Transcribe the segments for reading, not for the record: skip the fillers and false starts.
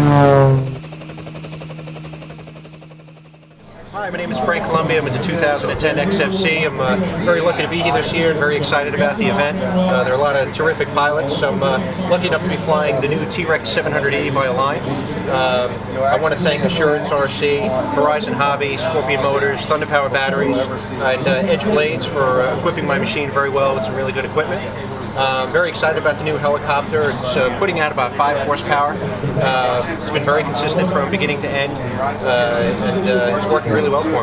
Hi, my name is Frank Columbia. I'm at the 2010 XFC. I'm very lucky to be here this year and very excited about the event. There are a lot of terrific pilots. I'm lucky enough to be flying the new T-Rex 700E by Align. I want to thank Assurance RC, Horizon Hobby, Scorpion Motors, Thunder Power Batteries, and Edge Blades for equipping my machine very well with some really good equipment. Very excited about the new helicopter. It's putting out about 5 horsepower. It's been very consistent from beginning to end, and it's working really well for me.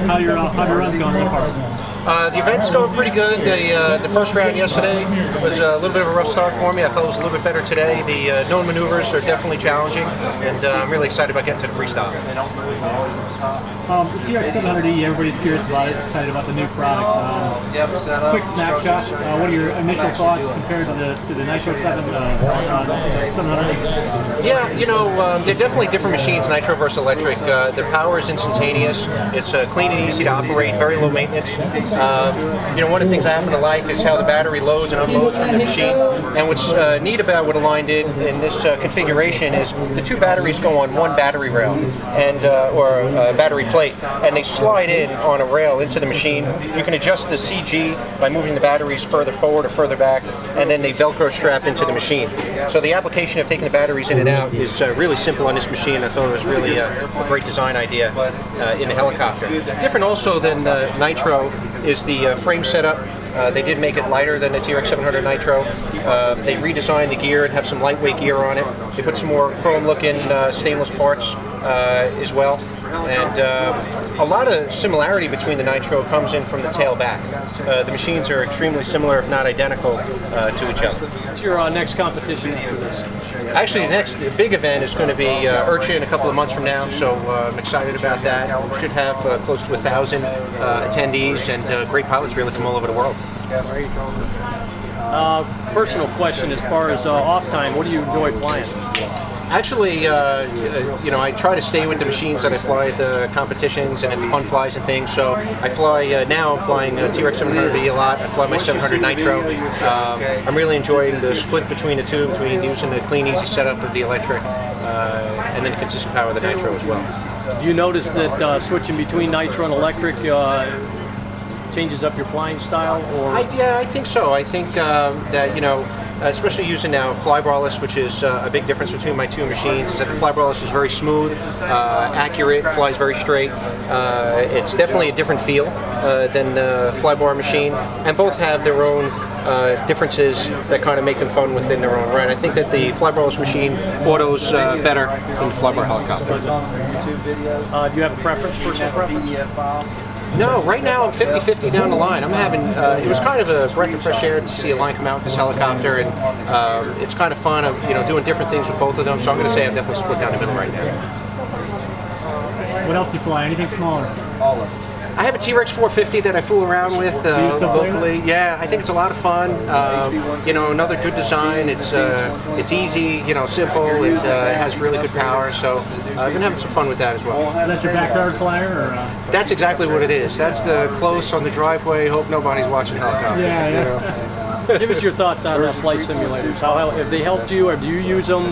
How your runs going so far? The event's going pretty good. The first round yesterday was a little bit of a rough start for me. I felt it was a little bit better today. The known maneuvers are definitely challenging, and I'm really excited about getting to the freestyle. The T-Rex 700E, everybody's curious about it, excited about the new product. Quick snapshot, what are your initial thoughts compared to the Nitro 700? Yeah, you know, they're definitely different machines, Nitro versus electric. Their power is instantaneous. It's clean and easy to operate, very low maintenance. You know, one of the things I happen to like is how the battery loads and unloads from the machine. And what's neat about what Align did in this configuration is the 2 batteries go on one battery rail and or a battery plate, and they slide in on a rail into the machine. You can adjust the CG by moving the batteries further forward or further back, and then they Velcro strap into the machine. So the application of taking the batteries in and out is really simple on this machine. I thought it was really a great design idea in the helicopter. Different also than the Nitro is the frame setup. They did make it lighter than the T-Rex 700 Nitro. They redesigned the gear and have some lightweight gear on it. They put some more chrome-looking stainless parts as well. And a lot of similarity between the Nitro comes in from the tail back. The machines are extremely similar, if not identical, to each other. What's your next competition after this? Actually, the next big event is going to be IRCHA in a couple of months from now, so I'm excited about that. We should have close to 1,000 attendees and great pilots really from all over the world. Personal question as far as off time, what do you enjoy flying? Actually, you know, I try to stay with the machines that I fly at the competitions and at the fun flies and things. So I fly now. I'm flying T-Rex 700E a lot. I fly my 700 Nitro. I'm really enjoying the split between the two, between using the clean, easy setup of the electric and then the consistent power of the Nitro as well. Do you notice that switching between Nitro and electric changes up your flying style? Or yeah, I think so. I think that, you know, especially using now flybarless, which is a big difference between my 2 machines, is that the flybarless is very smooth, accurate, flies very straight. It's definitely a different feel than the flybar machine, and both have their own differences that kind of make them fun within their own right. I think that the flybarless machine autos better than the flybar helicopter. Do you have a preference, personal preference? No, right now I'm 50-50 down the line. I'm having, it was kind of a breath of fresh air to see Align come out with this helicopter, and it's kind of fun, you know, doing different things with both of them, so I'm going to say I'm definitely split down the middle right now. What else do you fly? Anything smaller? All of them. I have a T-Rex 450 that I fool around with locally. Yeah, I think it's a lot of fun. You know, another good design. It's easy, you know, simple. It has really good power. So I've been having some fun with that as well. Is that your backyard flyer? Or, That's exactly what it is. That's the close on the driveway. Hope nobody's watching helicopters. Yeah, yeah. You know? Give us your thoughts on flight simulators. How have they helped you, or do you use them?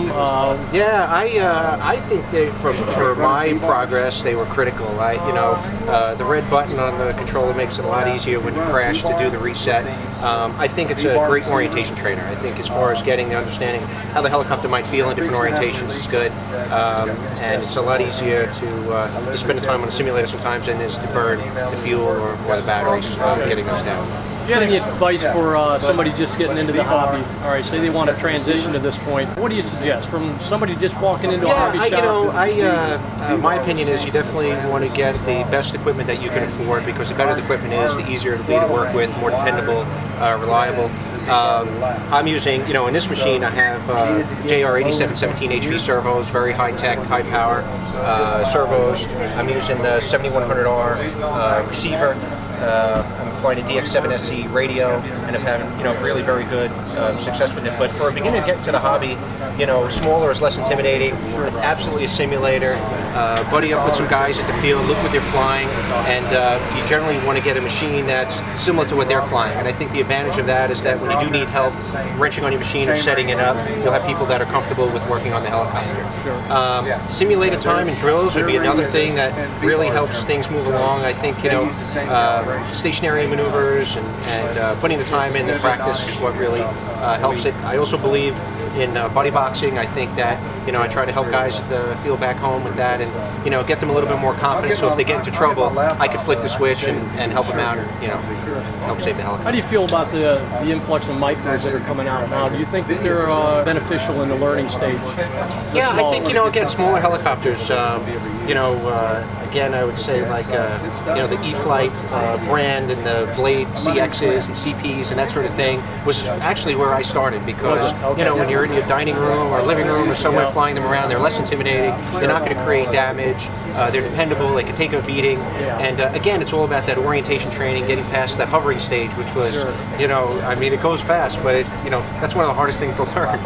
Yeah, I think for my progress, they were critical. You know, the red button on the controller makes it a lot easier when you crash to do the reset. I think it's a great orientation trainer. I think as far as getting the understanding how the helicopter might feel in different orientations is good, and it's a lot easier to spend the time on the simulator sometimes than it is to burn the fuel or the batteries getting those down. If you had any advice for somebody just getting into the hobby, all right, say they want to transition to this point, what do you suggest from somebody just walking into a hobby shop? You know, my opinion is you definitely want to get the best equipment that you can afford, because the better the equipment is, the easier it'll be to work with, more dependable, reliable. I'm using, you know, in this machine I have JR8717 HV servos, very high tech, high power servos. I'm using the 7100R receiver. I'm flying a DX7SE radio and have had, you know, really very good success with it. But for a beginner to get into the hobby, you know, smaller is less intimidating. Absolutely a simulator. Buddy up with some guys at the field, look what they're flying, and you generally want to get a machine that's similar to what they're flying. And I think the advantage of that is that when you do need help wrenching on your machine or setting it up, you'll have people that are comfortable with working on the helicopter. Simulated time and drills would be another thing that really helps things move along. I think, you know, stationary maneuvers and putting the time in the practice is what really helps it. I also believe in buddy boxing. I think that, you know, I try to help guys at the field back home with that, and, you know, get them a little bit more confidence, so if they get into trouble, I can flick the switch and help them out, or, you know, help save the helicopter. How do you feel about the influx of micros that are coming out now? Do you think that they're beneficial in the learning stage? Yeah, I think, you know, again, smaller helicopters, you know, again, I would say, like, you know, the E-Flight brand and the Blade CXs and CPs and that sort of thing was actually where I started, because, you know, when you're in your dining room or living room or somewhere flying them around, they're less intimidating, they're not going to create damage, they're dependable, they can take a beating, and again, it's all about that orientation training, getting past that hovering stage, which was, you know, I mean, it goes fast, but, you know, that's one of the hardest things to learn.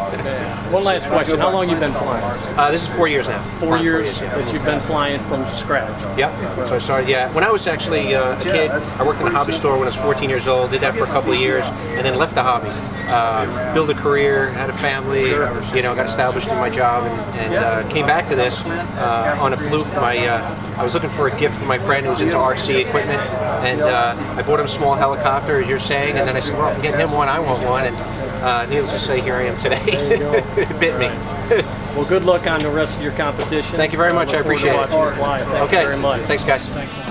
One last question, how long have you been flying? This is 4 years now. 4 years that you've been flying from scratch? Yep, so I started, when I was actually a kid, I worked in a hobby store when I was 14 years old, did that for a couple of years, and then left the hobby. Built a career, had a family, you know, got established in my job, and came back to this on a fluke. I was looking for a gift for my friend who was into RC equipment, and I bought him a small helicopter, as you're saying, and then I said, well, if I'm getting him one, I want one, and needless to say, here I am today. It bit me. Well, good luck on the rest of your competition. Thank you very much, I appreciate it. Thank you very much. Thanks, guys.